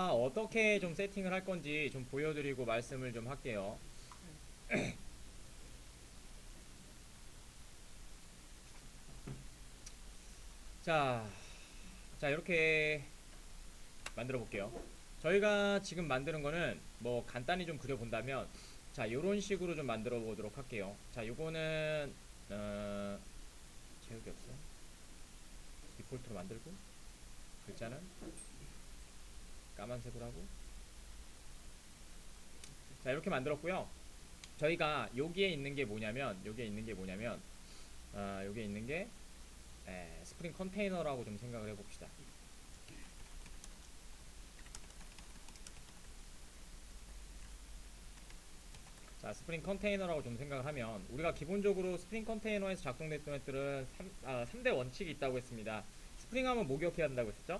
제가 어떻게 좀 세팅을 할 건지 좀 보여드리고 말씀을 좀 할게요. 자, 자, 이렇게 만들어 볼게요. 저희가 지금 만드는 거는 뭐 간단히 좀 그려본다면, 자, 요런 식으로 좀 만들어 보도록 할게요. 자, 요거는, 채우기 없어. 디폴트로 만들고, 글자는 까만색으로 하고. 자, 이렇게 만들었고요. 저희가 여기에 있는 게 뭐냐면, 여기에 있는 게, 스프링 컨테이너라고 좀 생각을 해봅시다. 자, 스프링 컨테이너라고 좀 생각을 하면, 우리가 기본적으로 스프링 컨테이너에서 작동됐던 것들은 3대 원칙이 있다고 했습니다. 스프링 하면 뭐 기억해야 한다고 했었죠?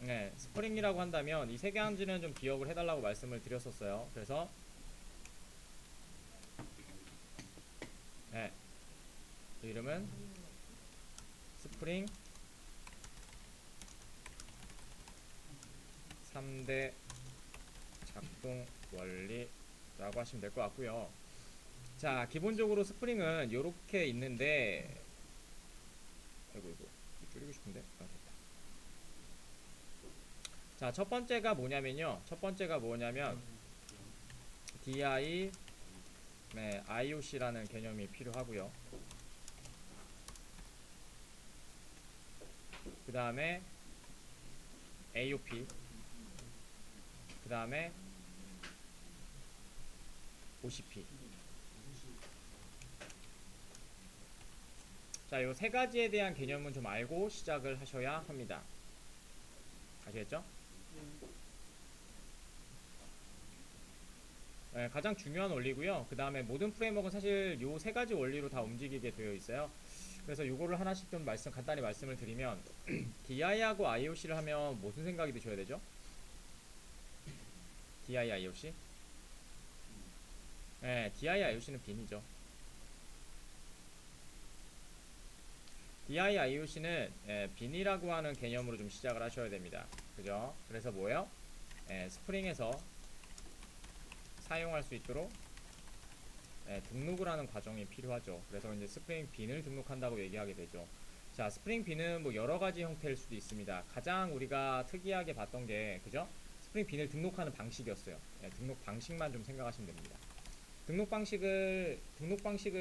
네, 스프링이라고 한다면 이 세 가지는 좀 기억을 해달라고 말씀을 드렸었어요. 그래서 네, 이름은 스프링 3대 작동 원리라고 하시면 될 것 같고요. 자, 기본적으로 스프링은 이렇게 있는데, 이거 줄이고 싶은데. 자, 첫 번째가 뭐냐면요. DI, 네, IOC라는 개념이 필요하고요. 그 다음에 AOP, 그 다음에 OCP. 자, 요 세 가지에 대한 개념은 좀 알고 시작을 하셔야 합니다. 아시겠죠? 네, 가장 중요한 원리고요. 그 다음에 모든 프레임워크는 사실 요 세 가지 원리로 다 움직이게 되어 있어요. 그래서 요거를 하나씩 좀 간단히 말씀을 드리면, DI하고 IOC를 하면 무슨 생각이 드셔야 되죠? DI, IOC? 네, DI, IOC는 빈이죠. DI, IOC는 빈이라고 하는 개념으로 좀 시작을 하셔야 됩니다. 그죠? 그래서 뭐예요? 스프링에서 사용할 수 있도록 등록을 하는 과정이 필요하죠. 그래서 이제 스프링 빈을 등록한다고 얘기하게 되죠. 자, 스프링 빈은 뭐 여러 가지 형태일 수도 있습니다. 가장 우리가 특이하게 봤던 게, 그죠? 스프링 빈을 등록하는 방식이었어요. 등록 방식만 좀 생각하시면 됩니다.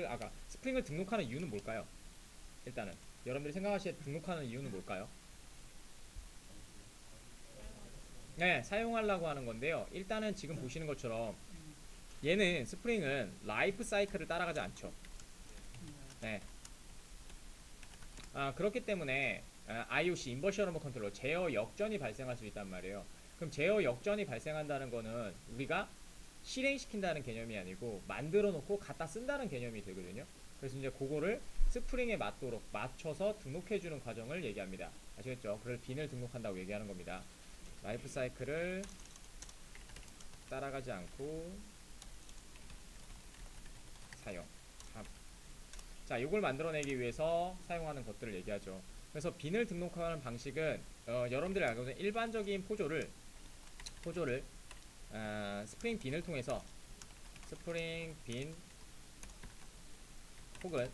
아까 스프링을 등록하는 이유는 뭘까요? 일단은 여러분들이 생각하시기에 등록하는 이유는 뭘까요? 네, 사용하려고 하는 건데요. 일단은 지금 보시는 것처럼 얘는 스프링은 라이프 사이클을 따라가지 않죠. 네. 그렇기 때문에 IOC 인버션 오버 컨트롤 제어 역전이 발생할 수 있단 말이에요. 그럼 제어 역전이 발생한다는 거는 우리가 실행시킨다는 개념이 아니고 만들어 놓고 갖다 쓴다는 개념이 되거든요. 그래서 이제 그거를 스프링에 맞도록 맞춰서 등록해주는 과정을 얘기합니다. 아시겠죠? 그걸 빈을 등록한다고 얘기하는 겁니다. 라이프 사이클을 따라가지 않고 사용. 자, 이걸 만들어내기 위해서 사용하는 것들을 얘기하죠. 그래서 빈을 등록하는 방식은 여러분들이 알고 있는 일반적인 포조를 스프링 빈을 통해서 스프링 빈 혹은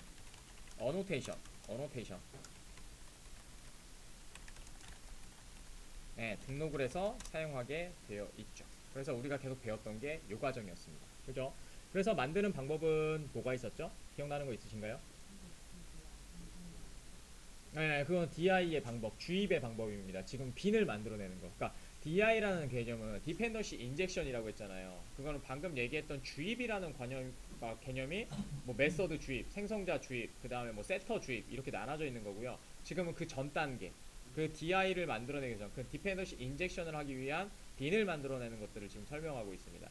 어노테이션 등록을 해서 사용하게 되어 있죠. 그래서 우리가 계속 배웠던 게 이 과정이었습니다. 그죠? 그래서 만드는 방법은 뭐가 있었죠? 기억나는 거 있으신가요? 네, 그건 DI의 방법, 주입의 방법입니다. 지금 빈을 만들어내는 거. 그러니까 DI라는 개념은 디펜던시 인젝션이라고 했잖아요. 그거는 방금 얘기했던 주입이라는 개념이 뭐 메서드 주입, 생성자 주입, 그 다음에 뭐 세터 주입 이렇게 나눠져 있는 거고요. 지금은 그 전 단계, 그 DI를 만들어내기 전, 그 디펜던시 인젝션을 하기 위한 빈을 만들어내는 것들을 지금 설명하고 있습니다.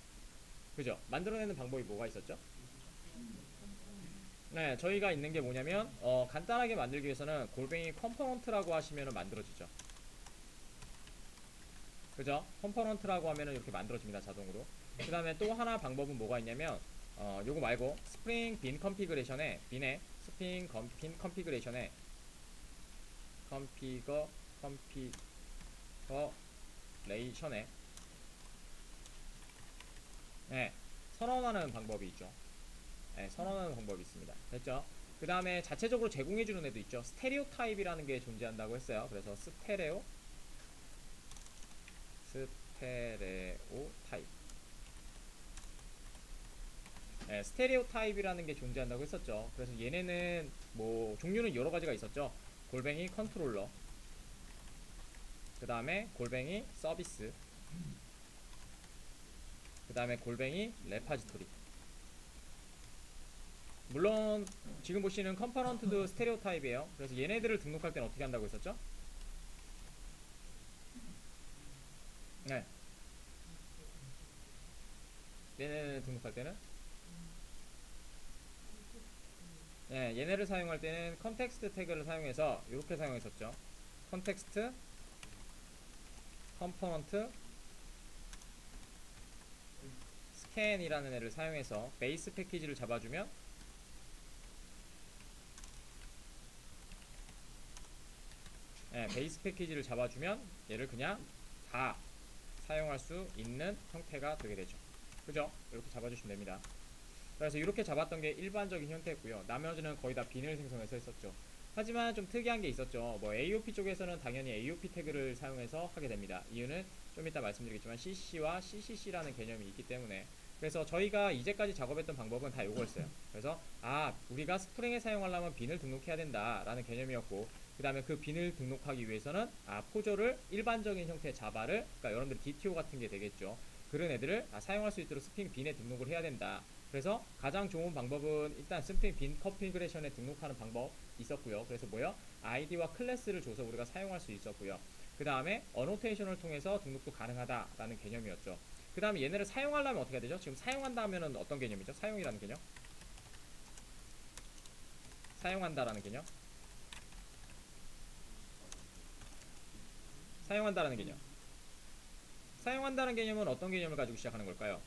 그죠? 만들어내는 방법이 뭐가 있었죠? 네, 저희가 있는 게 뭐냐면 간단하게 만들기 위해서는 골뱅이 컴포넌트라고 하시면 만들어지죠. 그죠? 컴포넌트라고 하면 이렇게 만들어집니다, 자동으로. 그 다음에 또 하나 방법은 뭐가 있냐면 요거 말고 스프링 빈 컨피그레이션에 빈의 스프링 빈 컨피그레이션에 컨피거 컴피더레이션에 네, 선언하는 방법이 있죠. 네, 선언하는 방법이 있습니다. 됐죠? 그 다음에 자체적으로 제공해주는 애도 있죠. 스테레오 타입이라는 게 존재한다고 했어요. 그래서 스테레오 타입. 네, 스테레오 타입이라는 게 존재한다고 했었죠. 그래서 얘네는 뭐 종류는 여러 가지가 있었죠. 골뱅이 컨트롤러, 그 다음에 골뱅이 서비스, 그 다음에 골뱅이 레파지토리. 물론 지금 보시는 컴포넌트도 스테레오 타입이에요. 그래서 얘네들을 등록할 때는 어떻게 한다고 했었죠? 네, 얘네를 등록할 때는 네, 얘네를 사용할 때는 컨텍스트 태그를 사용해서 이렇게 사용했었죠. 컨텍스트 컴포넌트 스캔이라는 애를 사용해서 베이스 패키지를 잡아주면 베이스 패키지를 잡아주면 얘를 그냥 다 사용할 수 있는 형태가 되게 되죠. 그죠? 이렇게 잡아주시면 됩니다. 그래서 이렇게 잡았던 게 일반적인 형태였고요. 나머지는 거의 다 비늘 생성해서 했었죠. 하지만 좀 특이한 게 있었죠. 뭐 AOP 쪽에서는 당연히 AOP 태그를 사용해서 하게 됩니다. 이유는 좀 이따 말씀드리겠지만 CC와 CCC라는 개념이 있기 때문에. 그래서 저희가 이제까지 작업했던 방법은 다 요거였어요. 그래서 우리가 스프링에 사용하려면 빈을 등록해야 된다라는 개념이었고, 그 다음에 그 빈을 등록하기 위해서는 포저를 일반적인 형태의 자바를, 그러니까 여러분들 DTO 같은 게 되겠죠. 그런 애들을 사용할 수 있도록 스프링 빈에 등록을 해야 된다. 그래서 가장 좋은 방법은 일단 스프링 빈 컨피그레이션에 등록하는 방법 있었고요. 그래서 뭐요? 아이디와 클래스를 줘서 우리가 사용할 수 있었고요. 그 다음에 어노테이션을 통해서 등록도 가능하다라는 개념이었죠. 그 다음에 얘네를 사용하려면 어떻게 해야 되죠? 지금 사용한다 하면은 어떤 개념이죠? 사용이라는 개념? 사용한다라는 개념? 사용한다라는 개념. 사용한다는 개념은 어떤 개념을 가지고 시작하는 걸까요?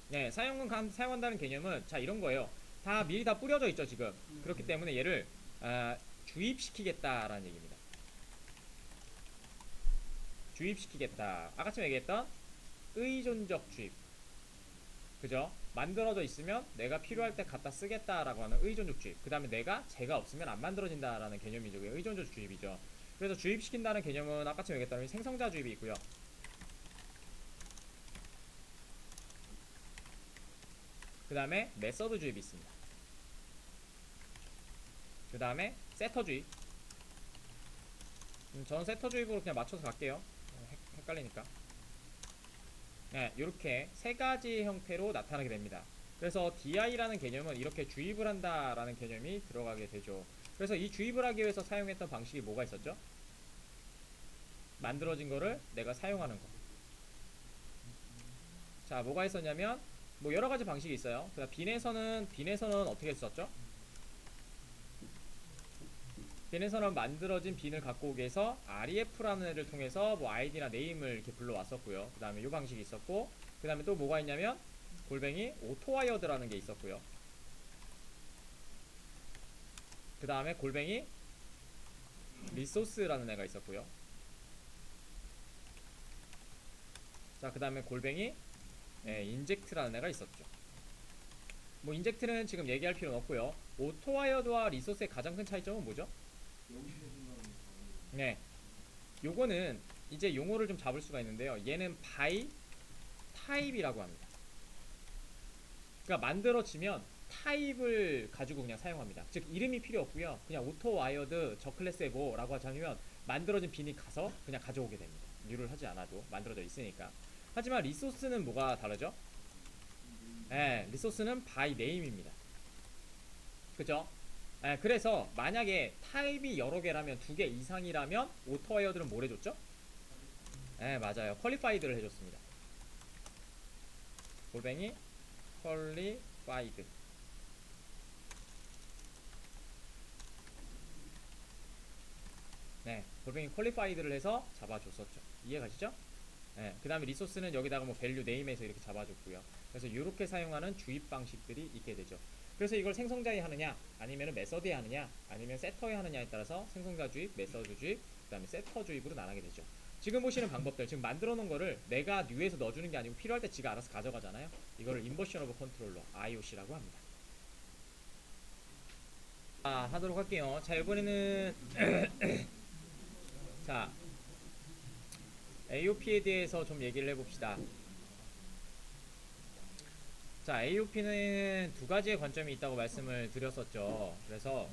네, 사용한다는 개념은 자 이런 거예요. 다 미리 다 뿌려져 있죠 지금. 그렇기 때문에 얘를 주입시키겠다라는 얘기입니다. 주입시키겠다. 아까처럼 얘기했던 의존적 주입. 그죠? 만들어져 있으면 내가 필요할 때 갖다 쓰겠다라고 하는 의존적 주입. 그 다음에 제가 없으면 안 만들어진다라는 개념이죠. 의존적 주입이죠. 그래서 주입시킨다는 개념은 아까처럼 얘기했던 생성자 주입이 있고요. 그 다음에 메서드 주입이 있습니다. 그 다음에 세터 주입. 저는 세터 주입으로 그냥 맞춰서 갈게요. 헷갈리니까. 네, 이렇게 세 가지 형태로 나타나게 됩니다. 그래서 DI라는 개념은 이렇게 주입을 한다라는 개념이 들어가게 되죠. 그래서 이 주입을 하기 위해서 사용했던 방식이 뭐가 있었죠? 만들어진 거를 내가 사용하는 거. 자, 뭐가 있었냐면 뭐 여러 가지 방식이 있어요. 그다음 빈에서는 어떻게 썼죠? 빈에서는 만들어진 빈을 갖고 오기 위해서 ref라는 애를 통해서 뭐 아이디나 네임을 이렇게 불러왔었고요. 그 다음에 이 방식이 있었고, 그 다음에 또 뭐가 있냐면 골뱅이 오토와이어드라는 게 있었고요. 그 다음에 골뱅이 리소스라는 애가 있었고요. 자, 그 다음에 골뱅이 인젝트라는 애가 있었죠. 뭐 인젝트는 지금 얘기할 필요는 없고요. 오토와이어드와 리소스의 가장 큰 차이점은 뭐죠? 네, 요거는 이제 용어를 좀 잡을 수가 있는데요. 얘는 by 타입이라고 합니다. 그러니까 만들어지면 타입을 가지고 그냥 사용합니다. 즉 이름이 필요 없고요. 그냥 오토와이어드 저 클래스에 뭐라고 하자면 만들어진 빈이 가서 그냥 가져오게 됩니다. 뉴를 하지 않아도 만들어져 있으니까. 하지만 리소스는 뭐가 다르죠? 리소스는 by name입니다. 그죠? 그래서 만약에 타입이 여러 개라면 2개 이상이라면 오토와이어드는 뭘 해줬죠? 맞아요. 퀄리파이드를 해줬습니다. 골뱅이 퀄리파이드. 골뱅이 퀄리파이드를 해서 잡아줬었죠. 이해가시죠? 그 다음에 리소스는 여기다가 뭐 밸류 네임에서 이렇게 잡아줬고요. 그래서 이렇게 사용하는 주입 방식들이 있게 되죠. 그래서 이걸 생성자에 하느냐 아니면 메서드에 하느냐 아니면 세터에 하느냐에 따라서 생성자 주입, 메서드 주입, 그 다음에 세터 주입으로 나가게 되죠. 지금 보시는 방법들, 지금 만들어 놓은 거를 내가 뉴에서 넣어주는 게 아니고 필요할 때 지가 알아서 가져가잖아요. 이거를 인버션 오브 컨트롤러 IOC라고 합니다. 자, 하도록 할게요. 자, 이번에는 자, AOP에 대해서 좀 얘기를 해봅시다. 자, AOP는 두 가지의 관점이 있다고 말씀을 드렸었죠. 그래서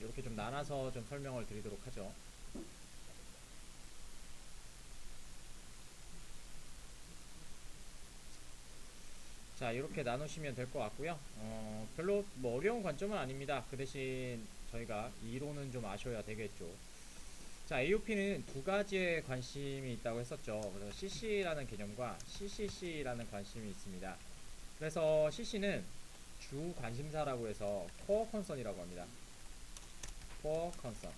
이렇게 좀 나눠서 좀 설명을 드리도록 하죠. 자, 이렇게 나누시면 될 것 같고요. 별로 뭐 어려운 관점은 아닙니다. 그 대신 저희가 이론은 좀 아셔야 되겠죠. 자, AOP는 두 가지의 관심이 있다고 했었죠. 그래서 CC라는 개념과 CCC라는 관심이 있습니다. 그래서 CC는 주 관심사라고 해서 코어 컨선이라고 합니다. 코어 컨선.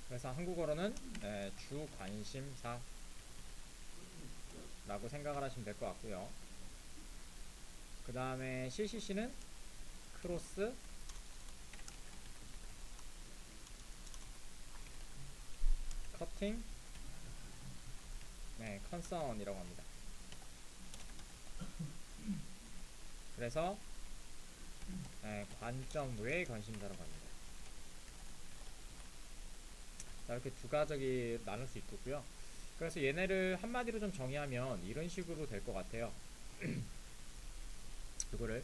그래서 한국어로는 주 관심사라고 생각을 하시면 될 것 같고요. 그 다음에 CCC는 크로스 커팅 컨선이라고 합니다. 그래서 관점 외의 관심사라고 합니다. 자, 이렇게 두 가지 나눌 수 있고요. 그래서 얘네를 한마디로 좀 정의하면 이런 식으로 될 것 같아요. 이거를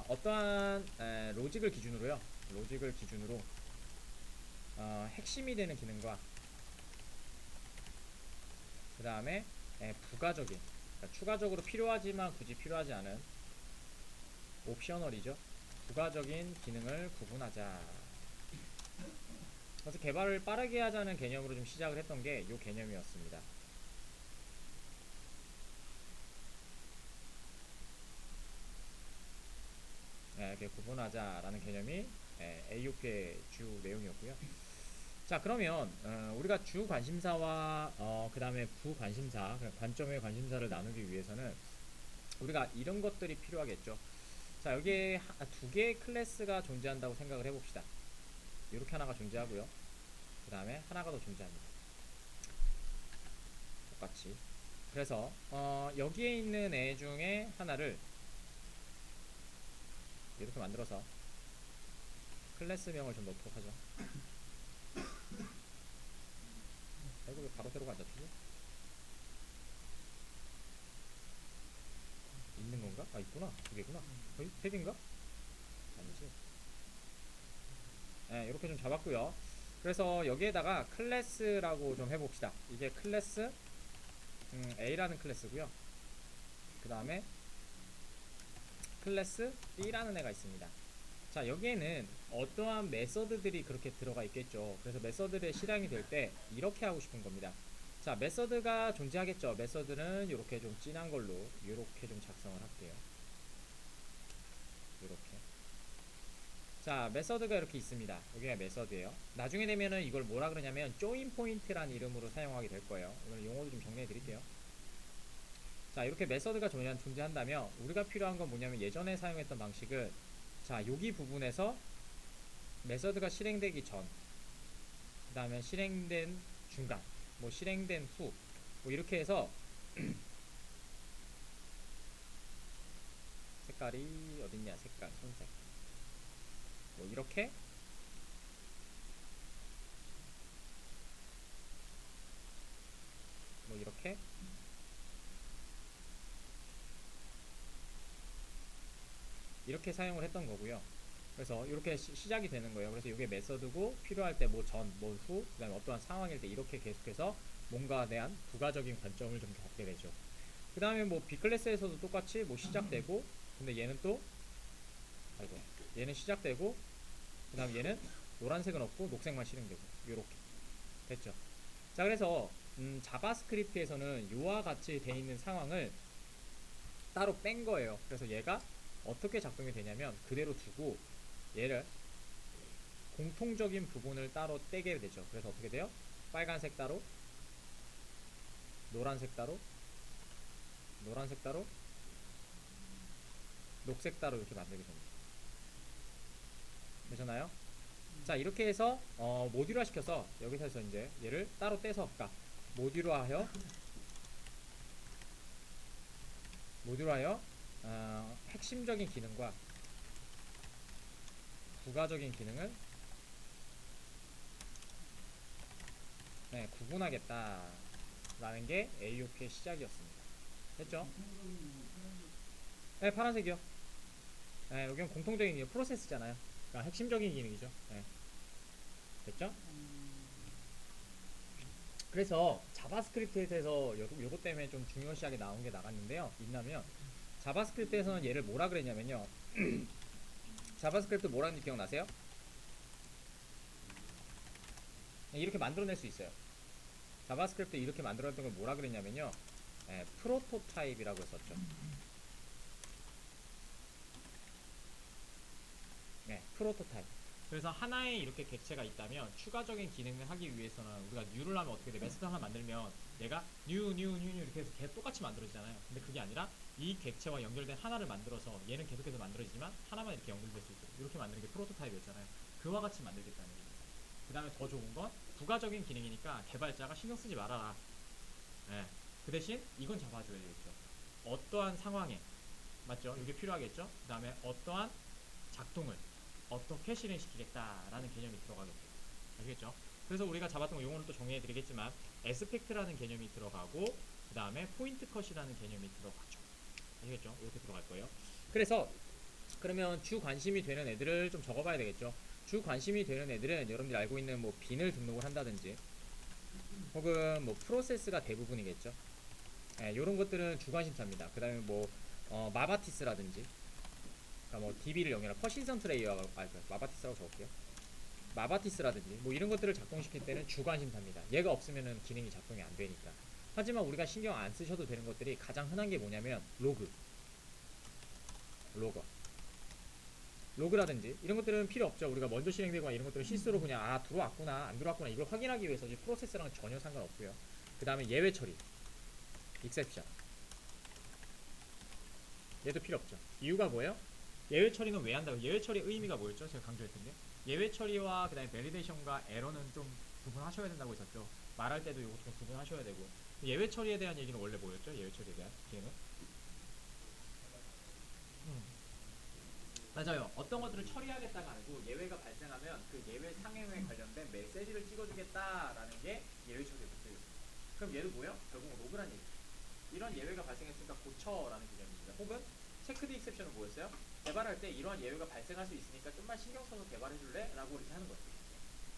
어떠한 로직을 기준으로요. 로직을 기준으로 핵심이 되는 기능과 그 다음에 부가적인, 그러니까 추가적으로 필요하지만 굳이 필요하지 않은 옵셔널이죠. 부가적인 기능을 구분하자. 그래서 개발을 빠르게 하자는 개념으로 좀 시작을 했던 게 이 개념이었습니다. 이렇게 구분하자라는 개념이 AOP의 주 내용이었고요. 자, 그러면 우리가 주 관심사와 그 다음에 부관심사, 관점의 관심사를 나누기 위해서는 우리가 이런 것들이 필요하겠죠. 자, 여기에 두 개의 클래스가 존재한다고 생각을 해봅시다. 이렇게 하나가 존재하고요. 그 다음에 하나가 더 존재합니다. 똑같이. 그래서 여기에 있는 애 중에 하나를 이렇게 만들어서 클래스명을 좀 넣도록 하죠. 이거 왜 가로 세로가 안 잡히지? 있는 건가? 아, 있구나. 두 개구나. 거의 세 개인가? 아니지. 이렇게 좀 잡았고요. 그래서 여기에다가 클래스라고 좀 해봅시다. 이게 클래스 A라는 클래스고요. 그 다음에 클래스 B라는 애가 있습니다. 자, 여기에는 어떠한 메서드들이 그렇게 들어가 있겠죠. 그래서 메서드의 실행이 될 때 이렇게 하고 싶은 겁니다. 자, 메서드가 존재하겠죠. 메서드는 이렇게 좀 진한 걸로 이렇게 좀 작성을 할게요. 이렇게. 자, 메서드가 이렇게 있습니다. 여기가 메서드예요. 나중에 되면은 이걸 뭐라 그러냐면 join point라는 이름으로 사용하게 될 거예요. 오늘 용어도 좀 정리해 드릴게요. 자, 이렇게 메서드가 존재한다면 우리가 필요한 건 뭐냐면 예전에 사용했던 방식은 자, 여기 부분에서 메서드가 실행되기 전, 그 다음에 실행된 중간, 뭐 실행된 후, 뭐 이렇게 해서 색깔이 어딨냐, 색깔, 손색. 뭐 이렇게 뭐 이렇게 이렇게 사용을 했던 거고요. 그래서 이렇게 시작이 되는 거예요. 그래서 이게 메서드고 필요할 때 뭐 전, 뭐 후, 그 다음에 어떠한 상황일 때 이렇게 계속해서 뭔가에 대한 부가적인 관점을 좀 갖게 되죠. 그 다음에 뭐 B클래스에서도 똑같이 뭐 시작되고, 근데 얘는 또 아이고, 얘는 시작되고, 그 다음 얘는 노란색은 없고 녹색만 실행되고, 요렇게 됐죠. 자, 그래서 자바스크립트에서는 이와 같이 돼 있는 상황을 따로 뺀 거예요. 그래서 얘가 어떻게 작동이 되냐면 그대로 두고 얘를 공통적인 부분을 따로 떼게 되죠. 그래서 어떻게 돼요? 빨간색 따로, 노란색 따로, 노란색 따로, 녹색 따로 이렇게 만들게 됩니다. 되셨나요? 자, 이렇게 해서 모듈화 시켜서 여기서 이제 얘를 따로 떼서 그러니까 모듈화하여 핵심적인 기능과 부가적인 기능을 구분하겠다라는 게 AOP의 시작이었습니다. 됐죠? 네, 파란색이요. 네, 여기는 공통적인 기능, 프로세스잖아요. 그러니까 핵심적인 기능이죠. 네. 됐죠? 그래서 자바스크립트에서 요거 때문에 좀 중요시하게 나온 게 나갔는데요. 있냐면 자바스크립트에서는 얘를 뭐라 그랬냐면요. 자바스크립트 뭐라는지 기억나세요? 이렇게 만들어낼 수 있어요. 자바스크립트 이렇게 만들어냈던 걸 뭐라 그랬냐면요. 프로토타입이라고 했었죠. 네, 프로토타입. 그래서 하나의 이렇게 객체가 있다면 추가적인 기능을 하기 위해서는 우리가 뉴를 하면 어떻게 돼? 메소드 하나 만들면 얘가 뉴 이렇게 해서 계속 똑같이 만들어지잖아요. 근데 그게 아니라 이 객체와 연결된 하나를 만들어서 얘는 계속해서 만들어지지만 하나만 이렇게 연결될 수 있도록 이렇게 만드는 게 프로토타입이었잖아요. 그와 같이 만들겠다는 얘기입니다. 그 다음에 더 좋은 건 부가적인 기능이니까 개발자가 신경 쓰지 말아라. 네. 그 대신 이건 잡아줘야 되겠죠. 어떠한 상황에 맞죠? 이게 필요하겠죠? 그 다음에 어떠한 작동을 어떻게 실행시키겠다라는 개념이 들어가겠죠. 아시겠죠? 그래서 우리가 잡았던 거 용어를 또 정리해드리겠지만 에스펙트라는 개념이 들어가고 그 다음에 포인트 컷이라는 개념이 들어가죠. 아시겠죠? 이렇게 들어갈 거예요. 그래서 그러면 주 관심이 되는 애들을 좀 적어봐야 되겠죠. 주 관심이 되는 애들은 여러분들이 알고 있는 뭐 빈을 등록을 한다든지 혹은 뭐 프로세스가 대부분이겠죠. 이런 것들은 주 관심사입니다. 그 다음에 뭐 마바티스라든지 그러니까 뭐 DB를 연결한 퍼시스턴트 레이어가 마바티스라고 적을게요. 마바티스라든지 뭐 이런 것들을 작동시킬 때는 주관심사입니다. 얘가 없으면은 기능이 작동이 안 되니까. 하지만 우리가 신경 안 쓰셔도 되는 것들이 가장 흔한 게 뭐냐면 로그라든지 이런 것들은 필요 없죠. 우리가 먼저 실행되거나 이런 것들은 실수로 그냥 들어왔구나 안 들어왔구나 이걸 확인하기 위해서 프로세스랑 전혀 상관없고요. 그 다음에 예외 처리, exception 얘도 필요 없죠. 이유가 뭐예요? 예외 처리는 왜 한다고? 예외 처리의 의미가 뭐였죠? 제가 강조했던데 예외 처리와 그 다음에 밸리데이션과 에러는 좀 구분하셔야 된다고 했었죠. 말할 때도 이거 좀 구분하셔야 되고 예외 처리에 대한 얘기는 원래 뭐였죠? 예외 처리에 대한 얘기는 맞아요. 어떤 것들을 처리하겠다가 아니고 예외가 발생하면 그 예외 상행에 관련된 메시지를 찍어주겠다라는 게 예외 처리의 목적이었습니다. 그럼 얘도 뭐예요? 결국 로그란 얘기죠. 이런 예외가 발생했으니까 고쳐라는 개념입니다. 혹은 체크드 익셉션은 뭐였어요? 개발할 때 이러한 예외가 발생할 수 있으니까 좀만 신경 써서 개발해줄래? 라고 이렇게 하는 거예요.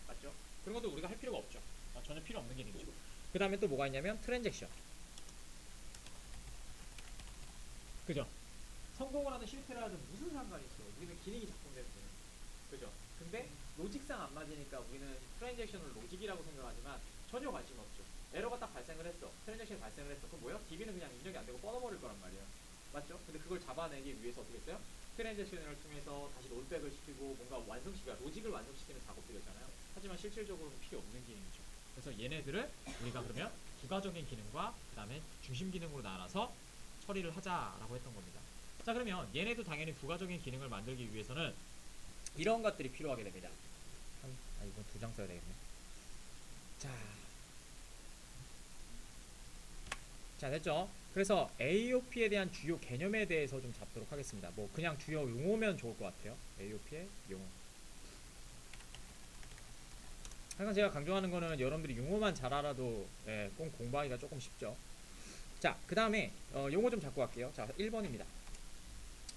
맞죠? 그런 것도 우리가 할 필요가 없죠. 전혀 필요 없는 기능이죠. 그 다음에 또 뭐가 있냐면 트랜잭션. 그죠? 성공을 하든 실패를 하든 무슨 상관이 있어. 우리는 기능이 작동되는 거예요. 그죠? 근데 로직상 안 맞으니까 우리는 트랜잭션을 로직이라고 생각하지만 전혀 관심 없죠. 에러가 딱 발생을 했어. 트랜잭션이 발생을 했어. 그럼 뭐예요? DB는 그냥 입력이 안 되고 뻗어버릴 거란 말이에요. 맞죠? 근데 그걸 잡아내기 위해서 어떻게 했어요? 트랜잭션을 통해서 다시 롤백을 시키고 뭔가 로직을 완성시키는 작업들이었잖아요. 하지만 실질적으로는 필요 없는 기능이죠. 그래서 얘네들을 우리가 그러면 부가적인 기능과 그 다음에 중심 기능으로 나눠서 처리를 하자라고 했던 겁니다. 자, 그러면 얘네도 당연히 부가적인 기능을 만들기 위해서는 이런 것들이 필요하게 됩니다. 이건 2장 써야 되겠네. 자, 됐죠? 그래서 AOP에 대한 주요 개념에 대해서 좀 잡도록 하겠습니다. 뭐 그냥 주요 용어면 좋을 것 같아요. AOP의 용어. 항상 제가 강조하는 거는 여러분들이 용어만 잘 알아도 꼭 공부하기가 조금 쉽죠. 자, 그 다음에 용어 좀 잡고 갈게요. 자, 1번입니다.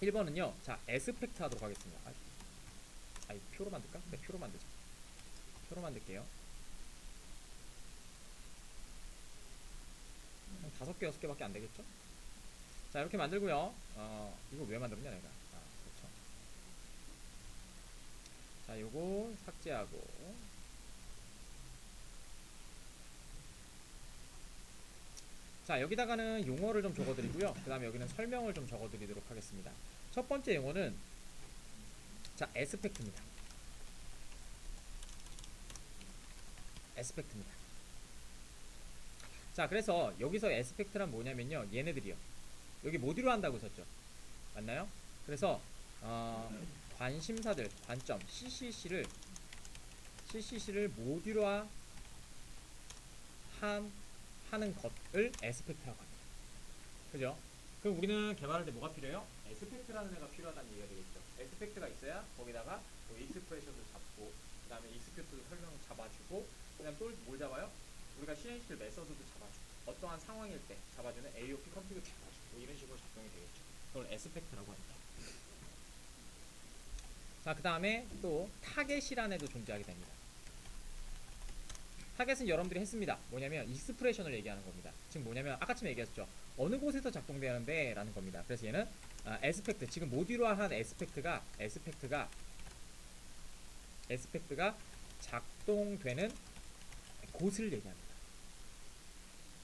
1번은요. 자, 에스펙트 하도록 하겠습니다. 표로 만들까? 네, 표로 만들자. 표로 만들게요. 한 5개, 6개밖에 안 되겠죠? 자, 이렇게 만들고요. 이거 왜 만들었냐, 내가. 그렇죠. 자, 요거 삭제하고. 자, 여기다가는 용어를 좀 적어드리고요. 그 다음에 여기는 설명을 좀 적어드리도록 하겠습니다. 첫 번째 용어는 자, 에스펙트입니다. 에스펙트입니다. 자, 그래서 여기서 에스펙트란 뭐냐면요. 얘네들이요. 여기 모듈화 한다고 썼죠. 맞나요? 그래서 관심사들, 관점, CCC를 모듈화 하는 것을 에스펙트라고 합니다. 그죠? 그럼 우리는 개발할 때 뭐가 필요해요? 에스펙트라는 애가 필요하다는 얘기가 되겠죠. 에스펙트가 있어야 거기다가 뭐 익스프레션도 잡고, 그 다음에 익스큐트도 설명 잡아주고, 그 다음에 또 뭘 잡아요? 우리가 실행시킬 메서드도 잡아주고, 어떠한 상황일 때 잡아주는 AOP 컴퓨터 잡아주고, 뭐 이런 식으로 작동이 되겠죠. 그걸 에스펙트라고 합니다. 자, 그 다음에 또 타겟이라는 애도 존재하게 됩니다. 타겟은 여러분들이 했습니다. 뭐냐면 익스프레션을 얘기하는 겁니다. 지금 뭐냐면 아까쯤에 얘기했죠. 어느 곳에서 작동되는데 라는 겁니다. 그래서 얘는 에스펙트, 지금 모듈화한 에스펙트가 작동되는 곳을 얘기합니다.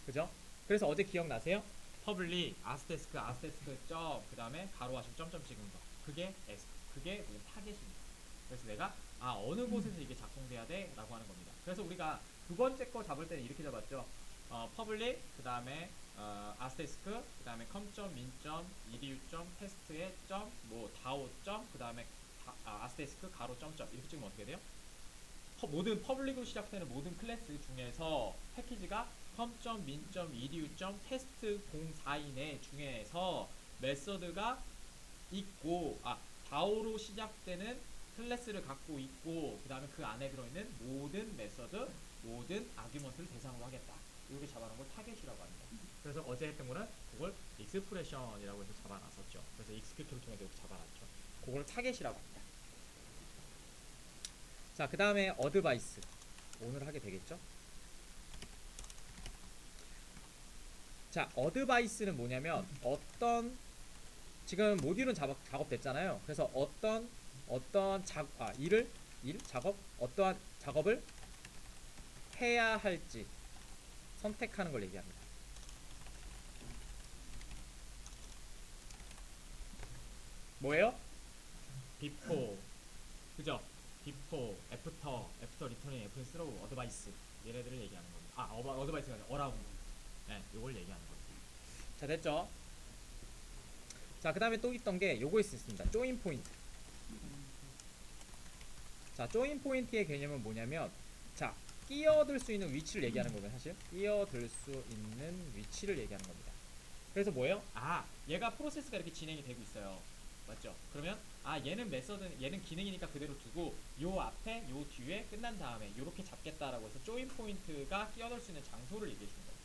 그죠? 그래서 어제 기억나세요? 퍼블릭, 아스테스크 점, 그 다음에 가로하시고 점점 찍은 거. 그게 우리 타겟입니다. 그래서 내가 어느 곳에서 이게 작동돼야 돼 라고 하는 겁니다. 그래서 우리가 두 번째 거 잡을 때는 이렇게 잡았죠. 퍼블릭, 그 다음에 아스테스크, 그 다음에 컴점, 민점, edu.점, 테스트의 점, 뭐 다오.점, 그 다음에 아스테스크, 가로, 점점 이렇게 찍으면 어떻게 돼요? 모든 퍼블릭으로 시작되는 모든 클래스 중에서 패키지가 컴점, 민점, edu.점, 테스트 042네 중에서 메서드가 있고 다오로 시작되는 클래스를 갖고 있고, 그 다음에 그 안에 들어있는 모든 메서드, 모든 아규먼트를 대상으로 하겠다. 이렇게 잡아놓은 걸 타겟이라고 합니다. 그래서 어제 했던 거는 그걸 익스프레션이라고 해서 잡아놨었죠. 그래서 익스큐트를 통해서 이렇게 잡아놨죠. 그걸 타겟이라고 합니다. 자, 그 다음에 어드바이스. 오늘 하게 되겠죠? 자, 어드바이스는 뭐냐면 지금 모듈은 작업됐잖아요. 그래서 어떠한 작업을 해야 할지 선택하는 걸 얘기합니다. 뭐예요? before, 그죠? before, after returning, after throw, 어드바이스 얘네들을 얘기하는 겁니다. 어드바이스가 아니라 around. 네, 요걸 얘기하는 겁니다. 자, 됐죠? 자, 그 다음에 또 있던 게 요거 있습니다. 조인 포인트. 자, 조인 포인트의 개념은 뭐냐면, 자, 끼어들 수 있는 위치를 얘기하는 거면 사실 끼어들 수 있는 위치를 얘기하는 겁니다. 그래서 뭐예요? 얘가 프로세스가 이렇게 진행이 되고 있어요. 맞죠? 그러면 얘는 기능이니까 그대로 두고 요 앞에 요 뒤에 끝난 다음에 요렇게 잡겠다라고 해서 조인 포인트가 끼어들 수 있는 장소를 얘기해 주는 거예요.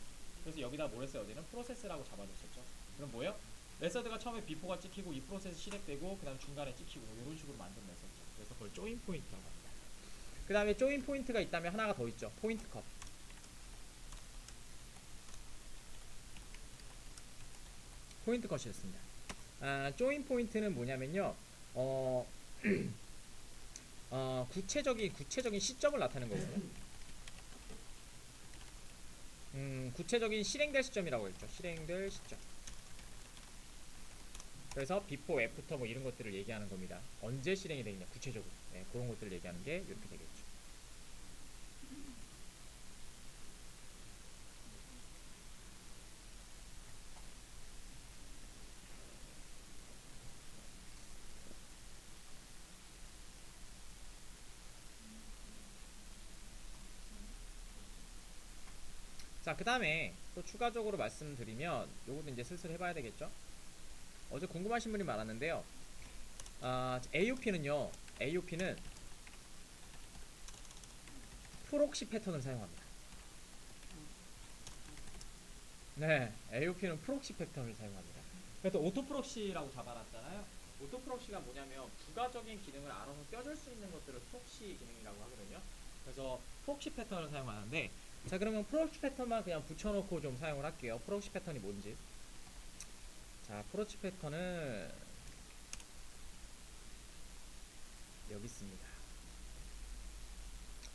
그래서 여기다 뭘 했어요? 어제는 프로세스라고 잡아줬었죠. 그럼 뭐예요? 메서드가 처음에 비포가 찍히고 이 프로세스 시작되고 그 다음 중간에 찍히고 뭐 이런 식으로 만든 메서드죠. 그래서 그걸 조인 포인트라고 합니다. 그 다음에 조인 포인트가 있다면 하나가 더 있죠. 포인트 컷. 포인트 컷이었습니다. 조인 포인트는 뭐냐면요. 구체적인 시점을 나타내는 거거든요. 구체적인 실행될 시점이라고 했죠. 실행될 시점. 그래서 before, after 뭐 이런 것들을 얘기하는 겁니다. 언제 실행이 되겠냐, 구체적으로. 네, 그런 것들을 얘기하는 게 이렇게 되겠죠. 자, 그 다음에 또 추가적으로 말씀드리면 요것도 이제 슬슬 해봐야 되겠죠. 어제 궁금하신 분이 많았는데요. AOP는 프록시 패턴을 사용합니다. 네, AOP는 프록시 패턴을 사용합니다. 그래서 오토 프록시라고 잡아놨잖아요. 오토 프록시가 뭐냐면 부가적인 기능을 알아서 껴줄 수 있는 것들을 프록시 기능이라고 하거든요. 그래서 프록시 패턴을 사용하는데, 자, 그러면 프록시 패턴만 그냥 붙여놓고 좀 사용을 할게요. 프록시 패턴이 뭔지. 자, 프록시 패턴은 여기 있습니다.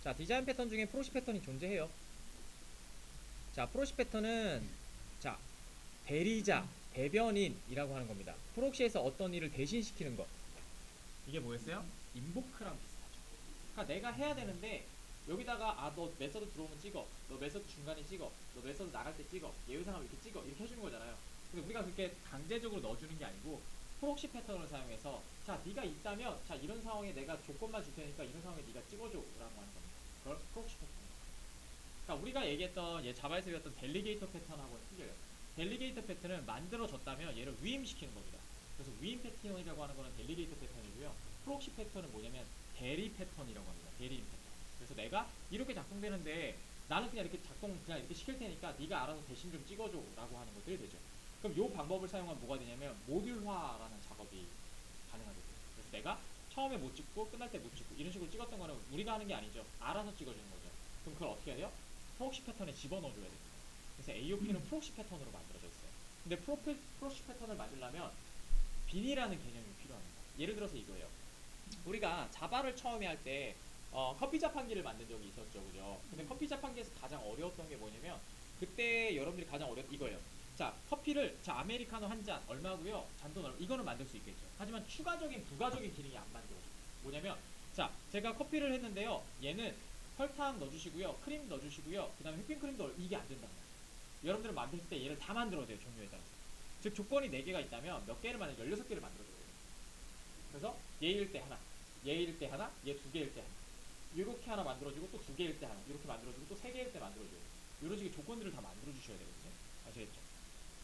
자, 디자인 패턴 중에 프록시 패턴이 존재해요. 자, 프록시 패턴은 자, 대리자, 대변인이라고 하는 겁니다. 프록시에서 어떤 일을 대신시키는 것. 이게 뭐였어요? 인보크랑 비슷하죠. 그러니까 내가 해야 되는데 여기다가 너 메서드 들어오면 찍어, 너 메서드 중간에 찍어, 너 메서드 나갈 때 찍어, 예외 상황 이렇게 찍어, 이렇게 해주는 거잖아요. 근데 우리가 그렇게 강제적으로 넣어주는 게 아니고 프록시 패턴을 사용해서 자 네가 있다면 자 이런 상황에 내가 조건만 줄 테니까 이런 상황에 네가 찍어줘 라고 하는 겁니다. 그걸 프록시 패턴. 그러니까 우리가 얘기했던 자바에서 배웠던 델리게이터 패턴하고는 틀려요. 델리게이터 패턴은 만들어졌다면 얘를 위임시키는 겁니다. 그래서 위임 패턴이라고 하는 거는 델리게이터 패턴이고요. 프록시 패턴은 뭐냐면 대리 패턴이라고 합니다. 대리인 패턴. 그래서 내가 이렇게 작동되는데 나는 그냥 이렇게 그냥 이렇게 시킬 테니까 네가 알아서 대신 좀 찍어줘 라고 하는 것들이 되죠. 그럼 이 방법을 사용하면 뭐가 되냐면 모듈화라는 작업이 가능하게 돼요. 그래서 내가 처음에 못 찍고 끝날 때 못 찍고 이런 식으로 찍었던 거는 우리가 하는 게 아니죠. 알아서 찍어주는 거죠. 그럼 그걸 어떻게 해요? 프록시 패턴에 집어넣어줘야 됩니다. 그래서 AOP는 프록시 패턴으로 만들어져 있어요. 근데 프록시 패턴을 만들려면 빈이라는 개념이 필요합니다. 예를 들어서 이거예요. 우리가 자바를 처음에 할 때 커피 자판기를 만든 적이 있었죠, 그죠? 근데 커피 자판기에서 가장 어려웠던 게 뭐냐면 그때 여러분들이 가장 어려웠던 이거예요. 자, 커피를 자 아메리카노 한 잔 얼마고요? 잔돈 얼마? 이거는 만들 수 있겠죠. 하지만 추가적인 부가적인 기능이 안 만들어져요. 뭐냐면 자, 제가 커피를 했는데요. 얘는 설탕 넣어주시고요, 크림 넣어주시고요, 그 다음에 휘핑크림도 이게 안 된다. 여러분들은 만들 때 얘를 다 만들어야 돼요, 종류에 따라서. 즉 조건이 4개가 있다면 몇 개를 만들면 16개를 만들어줘야 돼요. 그래서 얘일 때 하나, 얘일 때 하나, 얘 2개일 때 하나. 이렇게 하나 만들어주고 또 2개일 때 하나, 이렇게 만들어주고 또 3개일 때 만들어줘요. 이런 식의 조건들을 다 만들어주셔야 되거든요. 아시겠죠?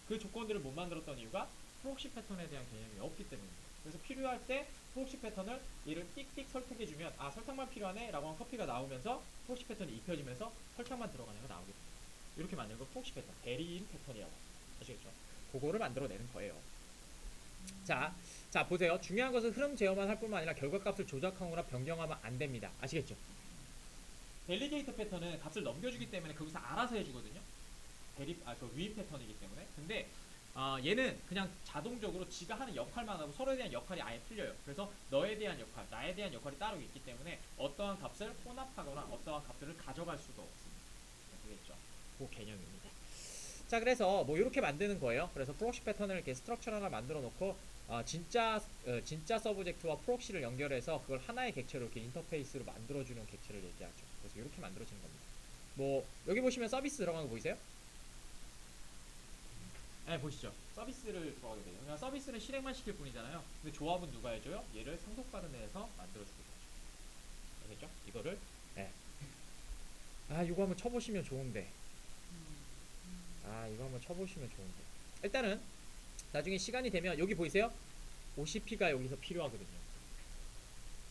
그 조건들을 못 만들었던 이유가 프록시 패턴에 대한 개념이 없기 때문입니다. 그래서 필요할 때 프록시 패턴을 얘를 띡띡 설득해주면 아 설탕만 필요하네 라고 하는 커피가 나오면서 프록시 패턴이 입혀지면서 설탕만 들어가는 거 나오게 됩니다. 이렇게 만드는 거 프록시 패턴, 대리인 패턴이라고 아시겠죠? 그거를 만들어내는 거예요. 자 보세요. 중요한 것은 흐름 제어만 할 뿐만 아니라 결과값을 조작하거나 변경하면 안 됩니다. 아시겠죠? 델리게이터 패턴은 값을 넘겨주기 때문에 거기서 알아서 해주거든요. 그 위임 패턴이기 때문에. 근데 얘는 그냥 자동적으로 지가 하는 역할만 하고 서로에 대한 역할이 아예 틀려요. 그래서 너에 대한 역할, 나에 대한 역할이 따로 있기 때문에 어떠한 값을 혼합하거나 어떠한 값들을 가져갈 수가 없습니다. 아시겠죠? 그 개념입니다. 자, 그래서 뭐 이렇게 만드는 거예요. 그래서 프록시 패턴을 이렇게 스트럭처 하나 만들어 놓고 진짜 서브젝트와 프록시를 연결해서 그걸 하나의 객체로 이렇게 인터페이스로 만들어주는 객체를 얘기하죠. 그래서 이렇게 만들어지는 겁니다. 뭐 여기 보시면 서비스 들어가는 거 보이세요? 네, 보시죠. 서비스를 들어가게 돼요. 그냥 서비스는 실행만 시킬 뿐이잖아요. 근데 조합은 누가 해줘요? 얘를 상속받은 애에서 만들어주게 되죠. 알겠죠? 이거를 네. 이거 한번 쳐보시면 좋은데 이거 한번 쳐보시면 좋은데 일단은 나중에 시간이 되면 여기 보이세요? OCP가 여기서 필요하거든요.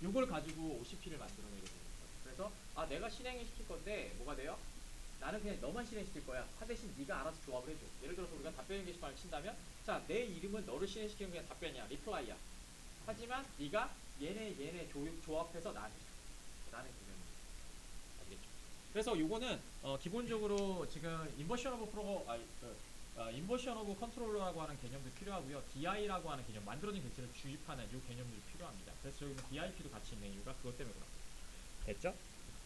이걸 가지고 OCP를 만들어내게 됩니다. 그래서 내가 실행을 시킬 건데 뭐가 돼요? 나는 그냥 너만 실행시킬 거야. 대신 네가 알아서 조합을 해줘. 예를 들어서 우리가 답변 게시판을 친다면 자, 내 이름은 너를 실행시키는 게 답변이야. 리플라이야. 하지만 네가 얘네 조합해서 나한테 줘. 라는 개념입니다. 알겠죠? 그래서 요거는 기본적으로 지금 인버션 오브 컨트롤러라고 하는 개념도 필요하고요. DI라고 하는 개념, 만들어진 객체를 주입하는 이 개념들이 필요합니다. 그래서 저기는 DIP도 같이 있는 이유가 그것 때문에 그렇습니다. 됐죠?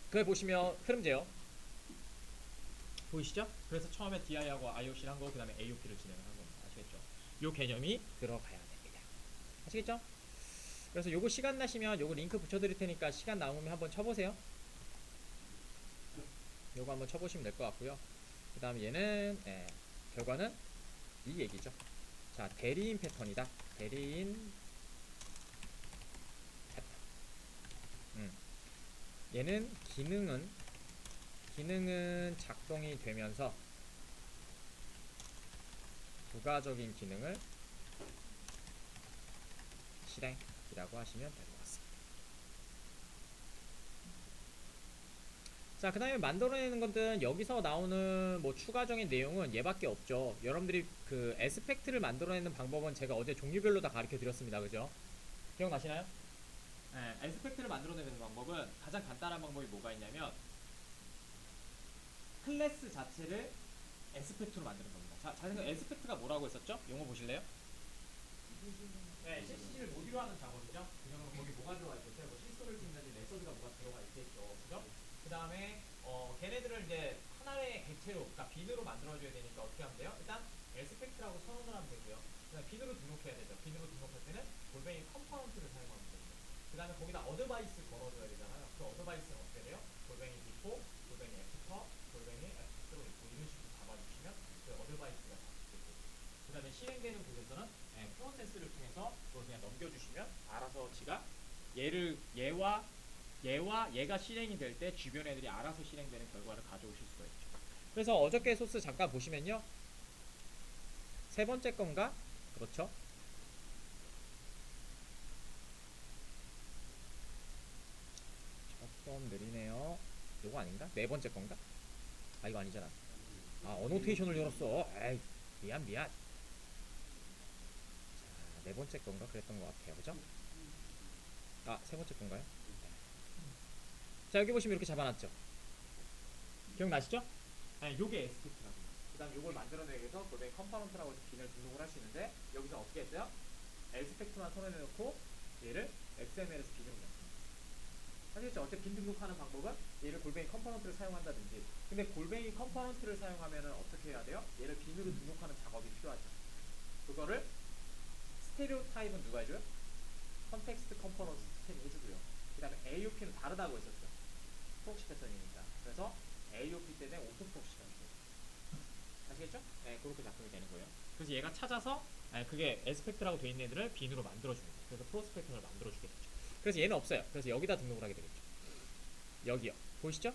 그걸 보시면 흐름 제어 보이시죠? 그래서 처음에 DI하고 IOC를 한 거, 그 다음에 AOP를 진행을 한 겁니다. 아시겠죠? 요 개념이 들어가야 됩니다. 아시겠죠? 그래서 요거 시간 나시면 요거 링크 붙여드릴 테니까 시간 남으면 한번 쳐보세요. 요거 한번 쳐보시면 될 것 같고요. 그 다음에 얘는 결과는 이 얘기죠. 자, 대리인 패턴이다. 대리인 패턴. 얘는 기능은 작동이 되면서 부가적인 기능을 실행이라고 하시면 될 것 같습니다. 자, 그 다음에 만들어내는 것은 여기서 나오는 뭐 추가적인 내용은 얘밖에 없죠. 여러분들이 그 에스펙트를 만들어내는 방법은 제가 어제 종류별로 다 가르쳐 드렸습니다. 그죠? 기억나시나요? 네, 에스펙트를 만들어내는 방법은 가장 간단한 방법이 뭐가 있냐면 클래스 자체를 에스펙트로 만드는 겁니다. 자, 에스펙트가 뭐라고 했었죠? 용어 보실래요? 네, CC를 모듈로 하는 작업이죠. 그러면 거기 뭐가 들어가 있겠어요? 뭐 시스토를 쓴다든지 메서드가 뭐가 들어가 있겠죠. 그죠? 그 다음에 걔네들을 이제 하나의 객체로, 그러니까 빈으로 만들어줘야 되니까 어떻게 하면 돼요? 일단 에스펙트라고 선언을 하면 되고요. 그 다음에 빈으로 등록해야 되죠. 빈으로 등록할 때는 골뱅이 컴포넌트를 사용하면 되죠. 그 다음에 거기다 어드바이스 걸어줘야 되잖아요. 그 어드바이스는 어떻게 돼요? 골뱅이 비포, 골뱅이 애프터, 골뱅이 애프터로 있고 이런 식으로 잡아주시면 그 어드바이스가 잡히게 되죠. 그 다음에 실행되는 곳에서는 프로세스를 통해서 그걸 그냥 넘겨주시면 알아서 지가 얘가 실행이 될 때 주변 애들이 알아서 실행되는 결과를 가져오실 수가 있죠. 그래서 어저께 소스 잠깐 보시면요. 세 번째 건가? 그렇죠? 조금 느리네요. 요거 아닌가? 네 번째 건가? 아 이거 아니잖아. 아 어노테이션을 열었어. 에이 미안. 자, 네 번째 건가? 그랬던 것 같아요. 그죠? 아 세 번째 건가요? 자 여기 보시면 이렇게 잡아놨죠. 기억나시죠? 네, 요게 에스펙트라고. 그 다음 요걸 만들어내기 위해서 골뱅이 컴포넌트라고 해서 빈을 등록을 할 수 있는데 여기서 어떻게 했어요? 에스펙트만 손에내놓고 얘를 XML에서 빈으로 냈습니다. 아시겠죠? 어차피 빈 등록하는 방법은 얘를 골뱅이 컴포넌트를 사용한다든지, 근데 골뱅이 컴포넌트를 사용하면은 어떻게 해야 돼요? 얘를 빈으로 등록하는 작업이 필요하죠. 그거를 스테레오 타입은 누가 해줘요? 컨텍스트 컴포넌트 시스템이 해주고요. 그 다음에 AOP는 다르다고 했었죠. 프록시 패턴이니까. 그래서 AOP 때문에 오토 프록시가 있어요. 아시겠죠? 네, 그렇게 작동이 되는 거예요. 그래서 얘가 찾아서 그게 에스펙트라고 되어 있는 애들을 빈으로 만들어줍니다. 그래서 프로스 패턴을 만들어주게 되죠. 그래서 얘는 없어요. 그래서 여기다 등록을 하게 되겠죠. 여기요. 보이시죠?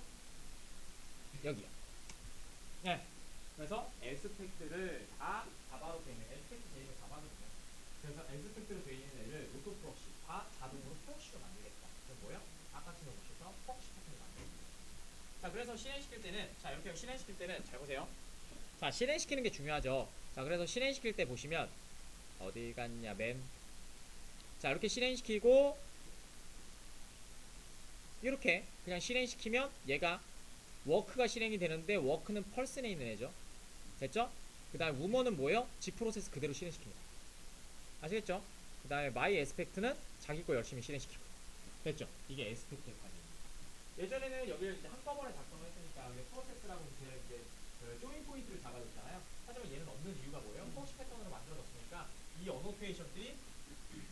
여기요. 네. 그래서 에스펙트를 다 자바로 되어 있는 에스펙트 제이를 자바로 되는. 그래서 에스펙트로 되어 있는 애를 오토 프록시 다 자동으로 프록시로 만들겠다. 그럼 뭐야? 아까 친거 보셔서 프록시 패턴을 만들겠다. 자, 그래서 실행시킬 때는, 자 이렇게 실행시킬 때는 잘 보세요. 자, 실행시키는 게 중요하죠. 자, 그래서 실행시킬 때 보시면 어디 갔냐 자, 이렇게 실행시키고 이렇게 그냥 실행시키면 얘가 워크가 실행이 되는데 워크는 펄슨에 있는 애죠. 됐죠? 그 다음에 우먼은 뭐예요? 지 프로세스 그대로 실행시킵니다. 아시겠죠? 그 다음에 마이 에스펙트는 자기 거 열심히 실행시키고. 됐죠? 이게 에스펙트의 관계입니다. 예전에는 여기를 이제 한꺼번에 작성을 했으니까 여기 프로세스라고 이제 그 조인 포인트를 잡아줬잖아요. 하지만 얘는 없는 이유가 뭐예요? 포시 패턴으로 만들어졌으니까 이 어노테이션들이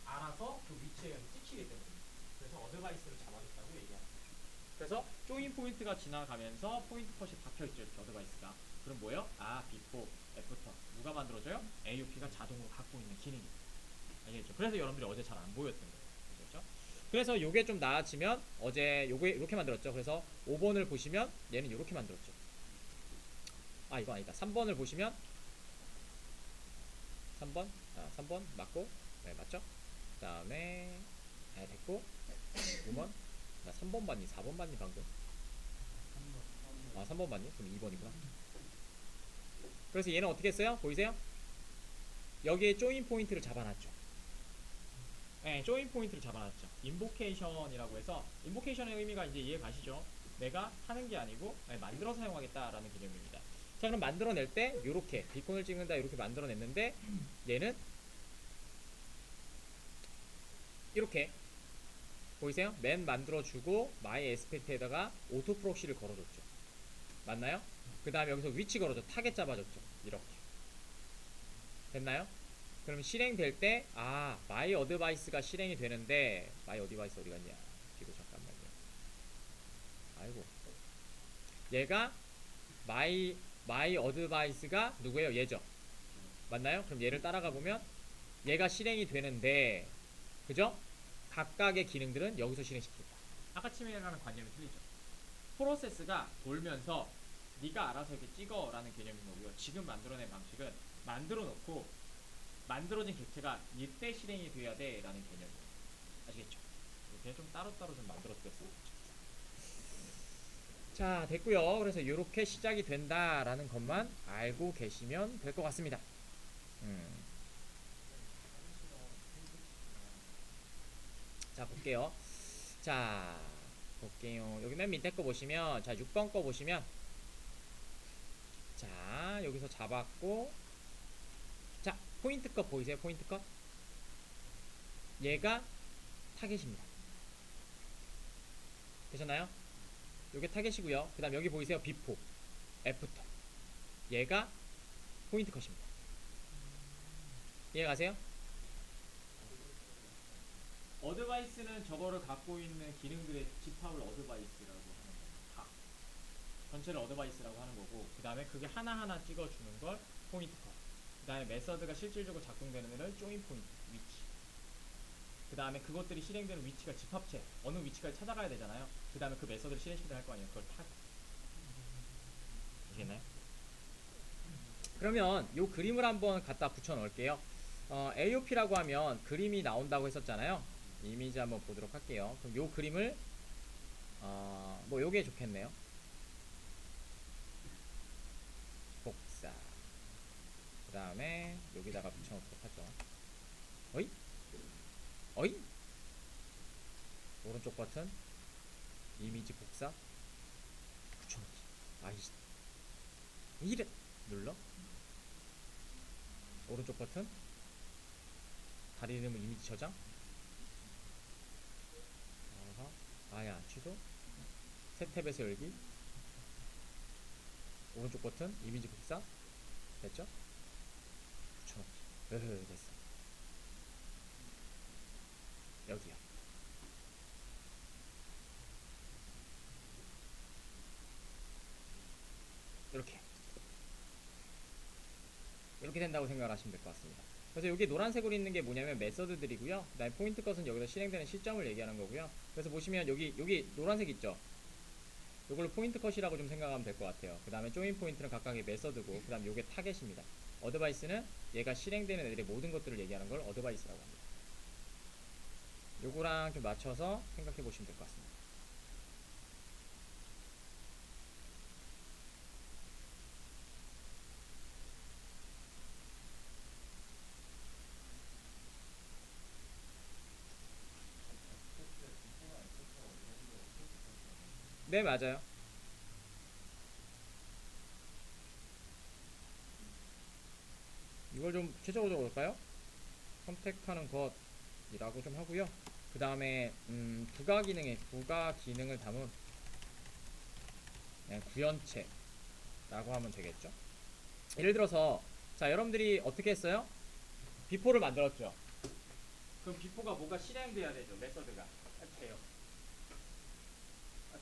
알아서 그 위치에 찍히기 때문입니다. 그래서 어드바이스를 잡아줬다고 얘기합니다. 그래서 조인 포인트가 지나가면서 포인트 컷이 박혀있죠. 이렇게 어드바이스가. 그럼 뭐예요? 아, 비포, 애프터. 누가 만들어줘요? AOP가 자동으로 갖고 있는 기능이. 알겠죠? 그래서 여러분들이 어제 잘 안 보였던 거예요. 그렇죠? 그래서 요게 좀 나아지면 어제 요게 이렇게 만들었죠. 그래서 5번을 보시면 얘는 이렇게 만들었죠. 아, 이거 아니다. 3번을 보시면 3번? 아, 3번 맞고, 네, 맞죠? 그 다음에 네, 됐고 5번? 나 3번 봤니? 4번 봤니 방금? 아, 3번 봤니? 그럼 2번이구나. 그래서 얘는 어떻게 했어요? 보이세요? 여기에 조인 포인트를 잡아놨죠. 네, 조인 포인트를 잡아놨죠. 인보케이션이라고 해서, 인보케이션의 의미가 이제 이해 가시죠? 내가 하는 게 아니고 만들어 사용하겠다라는 개념입니다. 자, 그럼 만들어낼 때 요렇게 비콘을 찍는다 이렇게 만들어냈는데 얘는 이렇게 보이세요? 맨 만들어주고 마이 에스펙트에다가 오토 프록시를 걸어줬죠. 맞나요? 그 다음에 여기서 위치 걸어줘. 타겟 잡아줬죠. 이렇게 됐나요? 그럼 실행될 때 마이 어드바이스가 실행이 되는데 마이 어드바이스 어디 갔냐? 뒤로 잠깐만요. 아이고, 얘가 마이 어드바이스가 누구예요? 얘죠. 맞나요? 그럼 얘를 따라가 보면 얘가 실행이 되는데, 그죠? 각각의 기능들은 여기서 실행시키겠다. 아까 치밀이라는 관념이 틀리죠. 프로세스가 돌면서 네가 알아서 이렇게 찍어라는 개념인 거고요. 지금 만들어낸 방식은 만들어 놓고 만들어진 객체가 이때 실행이 돼야 돼 라는 개념이에요. 아시겠죠? 이렇게 좀 따로따로 좀 만들어 두겠습니다. 자, 됐고요. 그래서 이렇게 시작이 된다라는 것만 알고 계시면 될 것 같습니다. 자, 볼게요. 자, 볼게요. 여기 맨 밑에 거 보시면, 자, 6번 거 보시면, 자, 여기서 잡았고, 자, 포인트 컷 보이세요? 포인트 컷? 얘가 타겟입니다. 되셨나요? 요게 타겟이고요. 그 다음 여기 보이세요? 비포, 애프터. 얘가 포인트 컷입니다. 이해가세요? 어드바이스는 저거를 갖고 있는 기능들의 집합을 어드바이스라고 하는 거예요. 다. 전체를 어드바이스라고 하는 거고, 그 다음에 그게 하나하나 찍어주는 걸 포인트 컷. 그 다음에 메서드가 실질적으로 작동되는 애를 조인 포인트, 위치. 그 다음에 그것들이 실행되는 위치가 집합체, 어느 위치까지 찾아가야 되잖아요. 그 다음에 그 메서드를 실행시켜야 할 거 아니에요. 그걸 타겟. 아시겠나요? 그러면 요 그림을 한번 갖다 붙여 놓을게요. AOP라고 하면 그림이 나온다고 했었잖아요. 이미지 한번 보도록 할게요. 그럼 요 그림을 뭐 요게 좋겠네요. 복사. 그 다음에 여기다가 붙여놓도록 하죠. 어이? 어이? 오른쪽 버튼 이미지 복사 붙여놓기. 아이씨 이래 눌러. 오른쪽 버튼 다리 이름을 이미지 저장. 아야 취소. 새 탭에서 열기. 오른쪽 버튼 이미지 복사. 됐죠? 붙여놓기. 됐어. 여기요. 이렇게 된다고 생각을 하시면 될 것 같습니다. 그래서 여기 노란색으로 있는 게 뭐냐면 메서드들이고요. 그 다음에 포인트 컷은 여기서 실행되는 시점을 얘기하는 거고요. 그래서 보시면 여기 노란색 있죠? 이걸로 포인트 컷이라고 좀 생각하면 될 것 같아요. 그 다음에 조인 포인트는 각각의 메서드고, 그 다음 요게 타겟입니다. 어드바이스는 얘가 실행되는 애들의 모든 것들을 얘기하는 걸 어드바이스라고 합니다. 요거랑 좀 맞춰서 생각해 보시면 될 것 같습니다. 네, 맞아요. 이걸 좀 구체적으로 볼까요? 선택하는 것이라고 좀 하고요. 그 다음에 부가 기능을 담은 구현체라고 하면 되겠죠. 예를 들어서 자, 여러분들이 어떻게 했어요? 비포를 만들었죠. 그럼 비포가 뭐가 실행돼야 되죠? 메서드가 이렇게 돼요.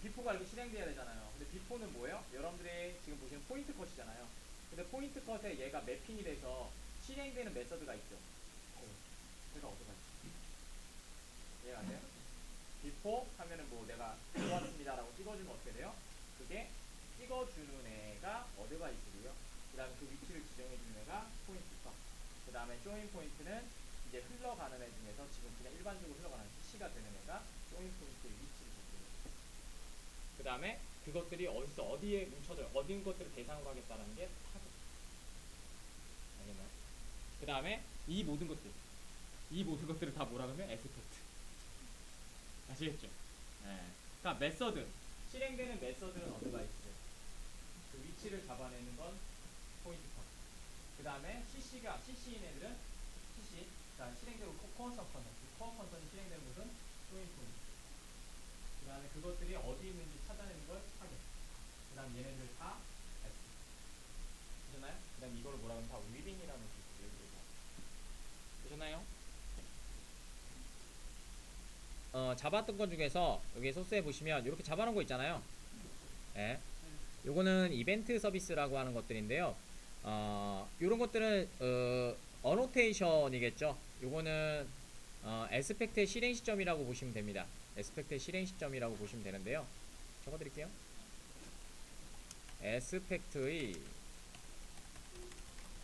비포가 이렇게 실행돼야 되잖아요. 근데 비포는 뭐예요? 여러분들이 지금 보시는 포인트 컷이잖아요. 근데 포인트 컷에 얘가 매핑이 돼서 실행되는 메서드가 있죠. 제가 어떻게 하죠? 이해가 안 돼요? 비포 하면은 뭐 내가 들어왔습니다 라고 찍어주면 어떻게 돼요? 그게 찍어주는 애가 어드바이스고요. 그 다음에 그 위치를 지정해주는 애가 포인트 컷. 그 다음에 조인 포인트는 이제 흘러가는 애 중에서 지금 그냥 일반적으로 흘러가는 CC가 되는 애가 조인 포인트의 위치를 적용해요. 그 다음에 그것들이 어디서 어디에 뭉쳐져요. 어딘 것들을 대상으로 하겠다는 게 타겟. 알겠나요? 그 다음에 이 모든 것들을 다 뭐라 그러면 에스펙트. 아시겠죠? 네. 그러니까 메서드, 실행되는 메서드는 어드바이스, 그 위치를 잡아내는 건 포인트 컷. 그 다음에 CC인 애들은 CC, 그러니까 실행되고 코어 컨선, 코어 컨선이 실행되는 것은 조인 포인트. 그 다음에 그것들이 어디 있는지 찾아내는 걸 타겟. 그 다음 얘네들 다 S. 되셨나요? 그 다음 이거를 뭐라 하면 다 위빙이라는 기술을 얘기해요. 되셨나요? 잡았던 것 중에서 여기 소스에 보시면 이렇게 잡아놓은 거 있잖아요. 예. 요거는 이벤트 서비스라고 하는 것들인데요. 요런 것들은 어노테이션이겠죠. 요거는 에스펙트의 실행 시점이라고 보시면 됩니다. 에스펙트의 실행 시점이라고 보시면 되는데요. 적어드릴게요. 에스펙트의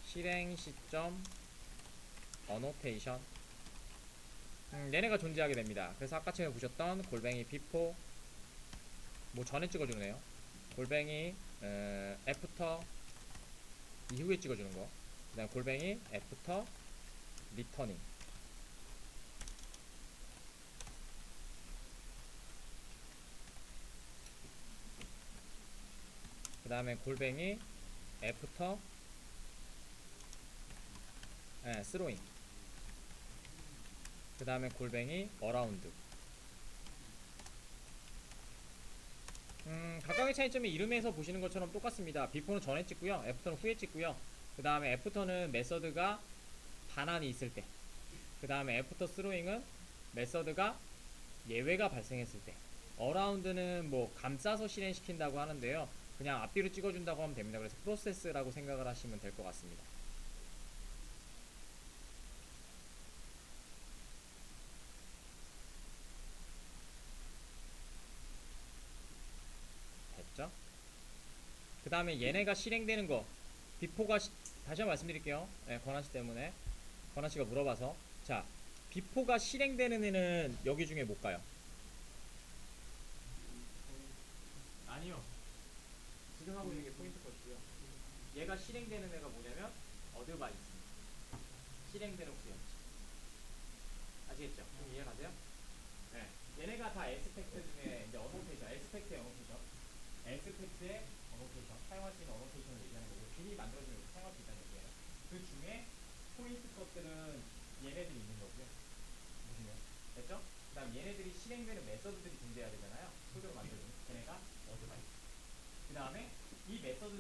실행 시점 어노테이션. 얘네가 존재하게 됩니다. 그래서 아까 전에 보셨던 골뱅이 비포 뭐 전에 찍어주네요. 골뱅이 애프터 이후에 찍어주는 거. 그 다음 골뱅이 애프터 리터닝. 그 다음에 골뱅이 애프터 스로잉. 그 다음에 골뱅이 어라운드. 각각의 차이점이 이름에서 보시는 것처럼 똑같습니다. 비포는 전에 찍고요, 애프터는 후에 찍고요. 그 다음에 애프터는 메서드가 반환이 있을 때. 그 다음에 애프터 스로잉은 메서드가 예외가 발생했을 때. 어라운드는 뭐 감싸서 실행시킨다고 하는데요. 그냥 앞뒤로 찍어준다고 하면 됩니다. 그래서 프로세스라고 생각을 하시면 될 것 같습니다. 있죠. 그 다음에 얘네가 실행되는 거 비포가 다시 한번 말씀드릴게요. 네, 권한씨 때문에 권한씨가 물어봐서. 자, 비포가 실행되는 애는 여기 중에 못 가요. 아니요. 지금 하고 있는 게 포인트 컷이고요. 얘가 실행되는 애가 뭐냐면 어드바이스. 실행되는 구현. 아시겠죠? 좀 이해가세요? 네. 얘네가 다 에스펙트 중에 이제 어노테이션, 에스펙트의 어노테이션, 에스펙트의 어노테이션, 사용할 수 있는 어노테이션을 얘기하는 거고, 빈이 만들어지면 사용할 수 있다는 얘기예요. 그 중에 포인트 것들은 얘네들이 있는 거고요. 보시면 됐죠? 그 다음 얘네들이 실행되는 메서드들이 존재해야 되잖아요. 코드로 만들어주는 걔네가 어드바이스. 그 다음에 이 메서드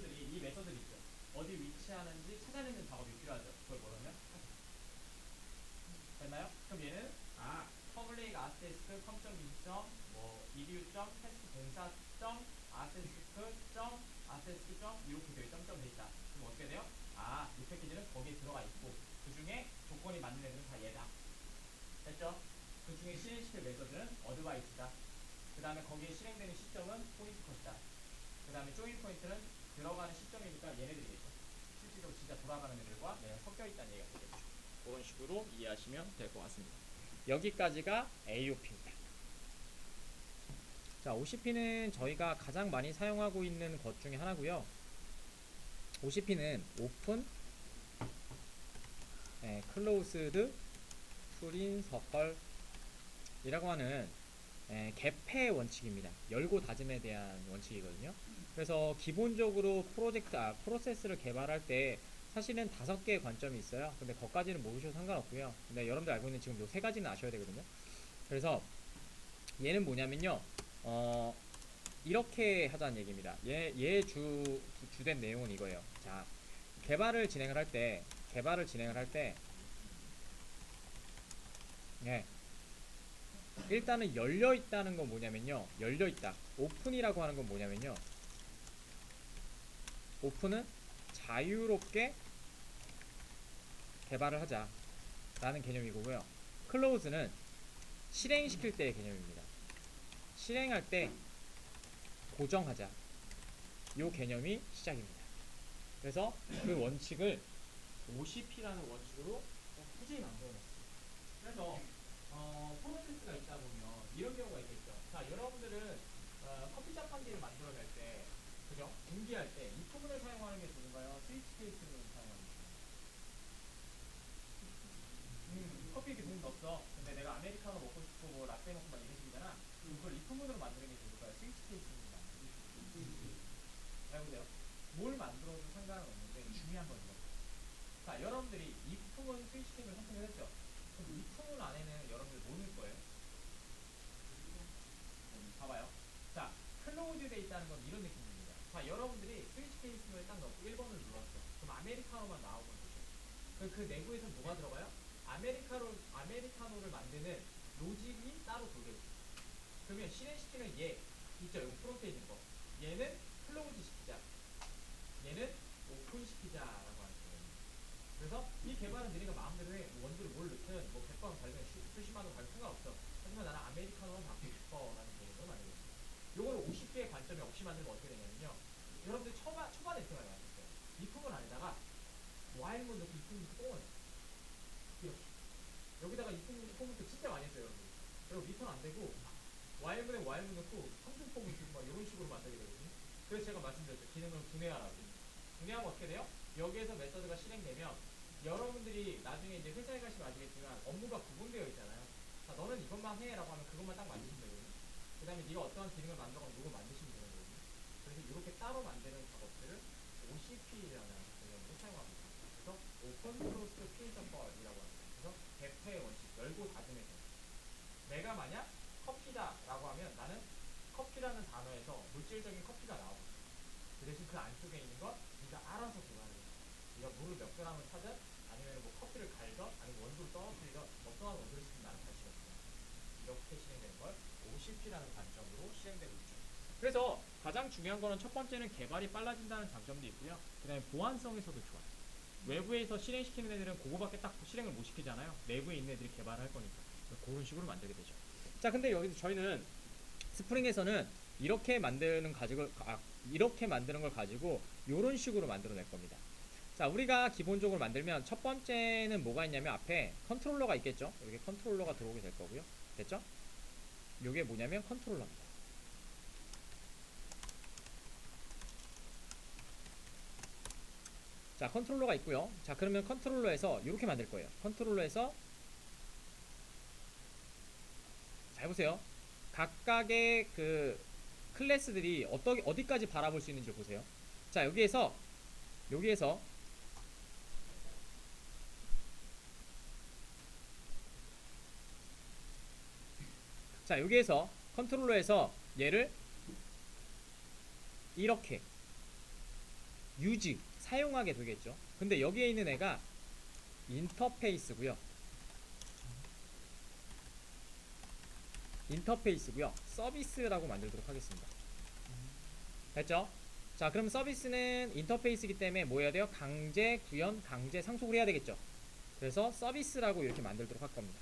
있죠. 어디 위치하는지 찾아내는 작업이 필요하죠. 그걸 뭐라면 됐나요? 그럼 얘는 퍼블릭 아스테스크 컴.미점 뭐 이뷰점 테스트 공사점 아스테스크 아스테스크 이렇게 되어 점점 돼 있다. 그럼 어떻게 돼요? 이 패키지는 거기에 들어가 있고 그 중에 조건이 맞는 애들은 다 얘다. 됐죠? 그 중에 실행시킬 메서드는 어드바이스다. 그 다음에 거기에 실행되는 시점은 포인트 컷이다. 그 다음에 조인 포인트는 들어가는 시점이니까 얘네들이겠죠. 실질적으로 진짜 돌아가는 애들과 얘가 섞여 있다는 얘기가 되겠죠. 그런 식으로 이해하시면 될 것 같습니다. 여기까지가 AOP입니다. 자, OCP는 저희가 가장 많이 사용하고 있는 것 중에 하나고요. OCP는 오픈, 클로우스드, 풀인, 서컬이라고 하는 개폐 원칙입니다. 열고 닫음에 대한 원칙이거든요. 그래서 기본적으로 프로세스를 개발할 때 사실은 5개의 관점이 있어요. 근데 거기까지는 모르셔도 상관없고요. 근데 여러분들 알고 있는 지금 요 3가지는 아셔야 되거든요. 그래서 얘는 뭐냐면요. 이렇게 하자는 얘기입니다. 주된 내용은 이거예요. 자, 개발을 진행을 할 때, 예, 일단은 열려있다는 건 뭐냐면요. 열려있다. 오픈이라고 하는 건 뭐냐면요. 오픈은 자유롭게 개발을 하자 라는 개념이고요. 클로즈는 실행시킬 때의 개념입니다. 실행할 때 고정하자. 요 개념이 시작입니다. 그래서 그 원칙을 OCP라는 원칙으로 굳이 만들어냈어요. 그래서 프로세스가 있다 보면 이런 경우가 있겠죠. 자, 여러분들은 커피숍 판기를 만들어낼 때, 그죠? 분기할 때 이 부분을 사용하는 게 좋은가요? 스위치 케이스를 사용하는 게 좋은가요? 커피 이렇게 부분 없어. 근데 내가 아메리카노 먹고 싶고 뭐 라떼 먹고 막 이런 식이잖아. 그걸 이 부분으로 만드는 게 좋을까요? 스위치 케이스입니다. 잘 보세요. 뭘 만들어도 상관은 없는데 중요한 건 이거예요. 자, 여러분들이 이 부품은 스위치 케이스를 선택을 했죠. 그럼 이 부분 안에는 여러분들 뭐 넣을 거예요? 봐봐요. 자, 클로우드 돼 있다는 건 이런 느낌입니다. 자, 여러분들이 스위치 케이스를 딱 넣고 1번을 눌렀어. 그럼 아메리카노만 나오면 되죠. 그 내부에서 뭐가 들어가요? 아메리카노를 만드는 로직이 따로 돌게 있어요. 그러면 실행시키는 얘 있죠? 여기 프론트에 있는 거. 얘는 클로우드 시키자. 얘는 오픈 시키자라고 하는 거예요. 그래서 이 개발은 너희가 마음대로 해. 뭐 원두를 뭘 넣든 뭐 100번 갈면 수십만 원 갈면 상관없어. 하지만 나는 아메리카노만 받고 싶어라는 개념으로 만들고 있어요. 요거를 50개의 관점이 없이 만들면 어떻게 되냐면요. 여러분들 초반에 이렇게 많이 만들었어요. 이 품을 안에다가 와인을 넣고 이 품을 뽕을 이렇게. 여기다가 이 품을 진짜 많이 했어요, 여러분. 그리고 리턴 안 되고 와인을 넣고 삼중폼을 주고 막 이런 식으로 만들게 되거든요. 그래서 제가 말씀드렸죠. 기능을 분해하라고. 분해하면 어떻게 돼요? 여기에서 메서드가 실행되면 여러분들이 나중에 이제 회사에 가시면 아시겠지만 업무가 구분되어 있잖아요. 자, 너는 이것만 해라고 하면 그것만 딱 만드시면 되거든요. 그 다음에 네가 어떠한 기능을 만들거나 누구 만드시면 되는 거거든요. 그래서 이렇게 따로 만드는 작업들을 OCP라는 개념으로 사용하고 있습니다. 그래서 오픈 크로스 프린터펄이라고 합니다. 그래서 대패의 원칙, 열고 닫음의 원칙. 내가 만약 커피다라고 하면 나는 커피라는 단어에서 물질적인 커피가 나오고 그 대신 그 안쪽에 있는 건 네가 알아서 구하는 거야. 네가 물을 몇 그램을 타든 아니면 뭐 커피를 갈든 아니면 원두를 떨어뜨리든 어떠한 원두를 쓰든 나는 관심이 없어. 이렇게 실행되는 걸 OCP라는 관점으로 실행되고 있죠. 그래서 가장 중요한 거는 첫 번째는 개발이 빨라진다는 장점도 있고요. 그 다음에 보안성에서도 좋아요. 외부에서 실행시키는 애들은 그거밖에 딱 실행을 못 시키잖아요. 내부에 있는 애들이 개발을 할 거니까. 그런 식으로 만들게 되죠. 자, 근데 여기서 저희는 스프링에서는 이렇게 만드는 가지고 이렇게 만드는 걸 가지고 요런 식으로 만들어낼 겁니다. 자, 우리가 기본적으로 만들면 첫 번째는 뭐가 있냐면 앞에 컨트롤러가 있겠죠. 여기 컨트롤러가 들어오게 될 거고요. 됐죠? 요게 뭐냐면 컨트롤러입니다. 자, 컨트롤러가 있고요. 자, 그러면 컨트롤러에서 이렇게 만들 거예요. 컨트롤러에서 잘 보세요. 각각의 그 클래스들이 어디까지 바라볼 수 있는지 보세요. 자, 여기에서 자, 여기에서 컨트롤러에서 얘를 이렇게 유지 사용하게 되겠죠. 근데 여기에 있는 애가 인터페이스고요. 서비스라고 만들도록 하겠습니다. 됐죠? 자, 그럼 서비스는 인터페이스이기 때문에 뭐 해야 돼요? 강제 구현, 강제 상속을 해야 되겠죠. 그래서 서비스라고 이렇게 만들도록 할 겁니다.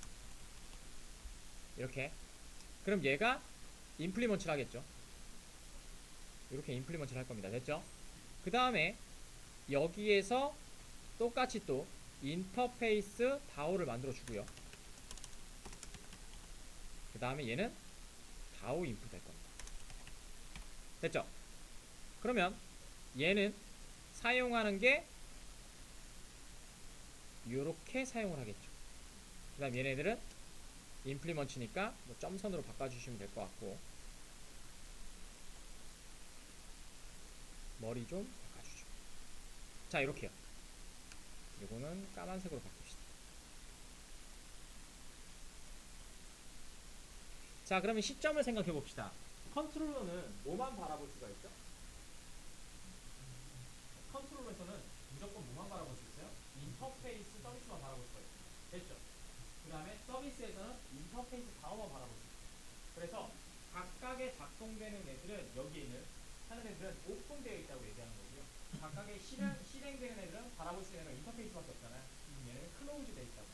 이렇게. 그럼 얘가 임플리먼트를 하겠죠. 이렇게 임플리먼트를 할 겁니다. 됐죠? 그 다음에 여기에서 똑같이 또 인터페이스 다오를 만들어 주고요. 그 다음에 얘는 다오 인풋 될 겁니다. 됐죠? 그러면 얘는 사용하는 게 요렇게 사용을 하겠죠. 그 다음 얘네들은 임플리먼트니까 뭐 점선으로 바꿔주시면 될 것 같고, 머리 좀 바꿔주죠. 자, 이렇게요. 요거는 까만색으로 바꿉시다. 자, 그러면 시점을 생각해 봅시다. 컨트롤러는 뭐만 바라볼 수가 있죠? 컨트롤러에서는 무조건 뭐만 바라볼 수 있어요? 인터페이스 서비스만 바라볼 수가 있어요. 됐죠? 그 다음에 서비스에서는 인터페이스 다음만 바라볼 수 있어요. 그래서 각각의 작동되는 애들은 여기에 있는 하는 애들은 오픈되어 있다고 얘기하는 거고요. 각각의 실행되는 애들은 바라볼 수 있는 애가 인터페이스밖에 없잖아요. 얘는 클로우즈 되어 있다고.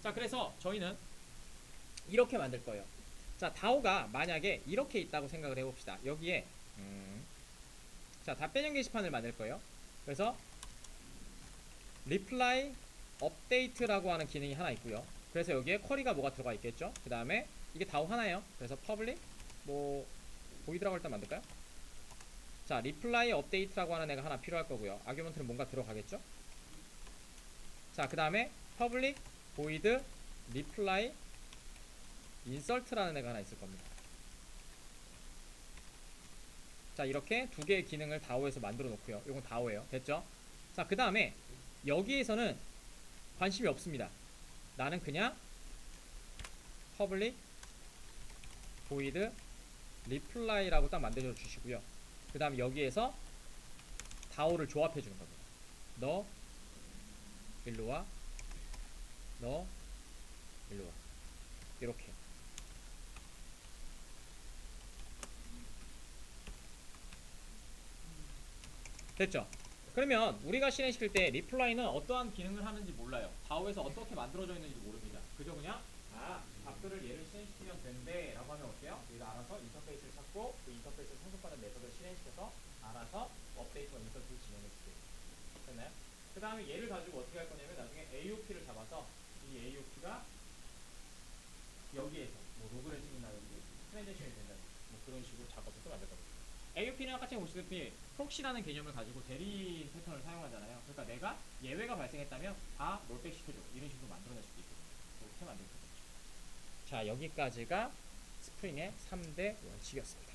자, 그래서 저희는 이렇게 만들 거예요. 자, 다오가 만약에 이렇게 있다고 생각을 해봅시다. 여기에 자, 답변형 게시판을 만들 거예요. 그래서 reply update라고 하는 기능이 하나 있고요. 그래서 여기에 쿼리가 뭐가 들어가 있겠죠. 그 다음에 이게 다오 하나예요. 그래서 public 뭐 보이드라고 일단 만들까요? 자, reply update라고 하는 애가 하나 필요할 거고요. 아규먼트는 뭔가 들어가겠죠. 자, 그 다음에 public void reply insert라는 애가 하나 있을 겁니다. 자, 이렇게 두 개의 기능을 다오에서 만들어 놓고요. 이건 다오예요. 됐죠? 자, 그 다음에 여기에서는 관심이 없습니다. 나는 그냥 public void reply라고 딱 만들어 주시고요. 그 다음에 여기에서 다오를 조합해 주는 겁니다. 너 일로와, 너 일로와. 이렇게. 됐죠? 그러면 우리가 실행시킬 때 리플라이는 어떠한 기능을 하는지 몰라요. 다오에서 어떻게 만들어져 있는지 모릅니다. 그저 그냥 값들을 얘를 실행시키면 된대 라고 하면 어때요? 얘가 알아서 인터페이스를 찾고 그 인터페이스를 상속받는 메서드를 실행시켜서 알아서 업데이트와 인서트를 진행해 줄게요. 됐나요? 그 다음에 얘를 가지고 어떻게 할 거냐면 나중에 AOP를 잡아서 이 AOP가 여기에서 뭐 로그를 찍는다든지 트랜잭션이 된다든지 뭐 그런 식으로 작업을 또 만들 겁니다. AOP는 아까 제가 보시다시피 프록시라는 개념을 가지고 대리인 패턴을 사용하잖아요. 그러니까 내가 예외가 발생했다면 다 롤백 시켜줘 이런 식으로 만들어낼 수도 있거든요. 이렇게 만들 거죠. 자, 여기까지가 스프링의 3대 원칙이었습니다.